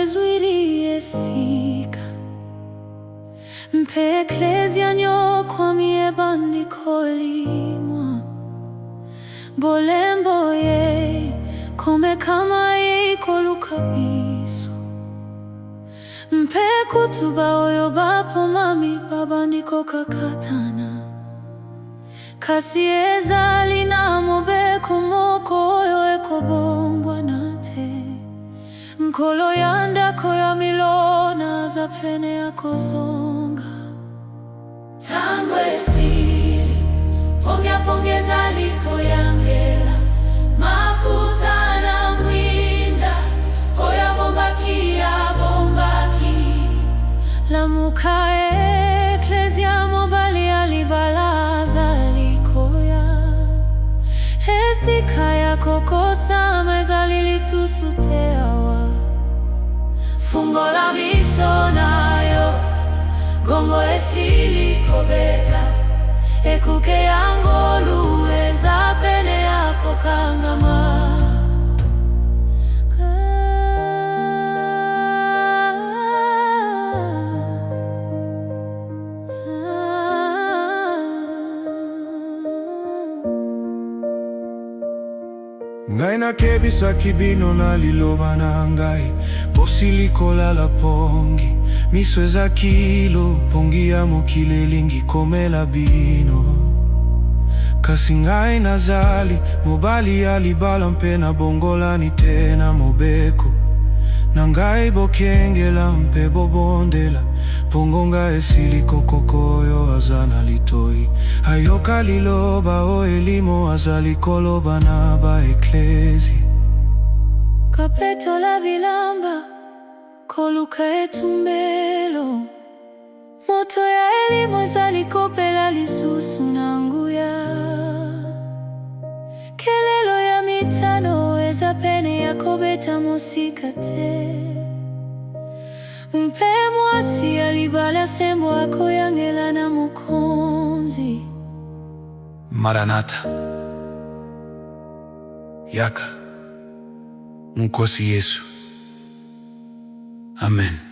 ezwirie sika mpe eklezia nyokwa mie bandiko limwa bolembo ye kome kama ye ikoluka biso mpe kutuba oyo bapo mami babandiko kakatana kasi ezali na mobeko moko oyo ekobongwa nate nkolo ya ndako ya milona za pene ya kozonga tango esili pongeza liko yangela mafuta na mwinda oya bombaki lamuka eklezia mobali alibalaza likoya esika ya kokosa mezali lisusu te awa fungo la biso nayo gongo esili kobeta ekuke yango lueza pene yako kangama ngai nakebisa kibino na liloba na ngai bosiliko la pongi miso eza kilo pongi ya mokili elingi komela bino kasi ngai nazali mobali ya libala mpe na bongolani te na mobeko na ngai bokengela mpe bobondela pongonga esili kokoko oyo aza na litoi ayoka liloba o elimo azali koloba na ba eklezi kapeto la bilamba koluka etumbelo moto ya elimo ezali kopela lisusu na nguya kelelo ya mitano eza pene ya kobeta mosika te mpe mwasi ya libala sembo akoyangela na mokonzi Maranatha yaka Nkosi Yesu. Amen.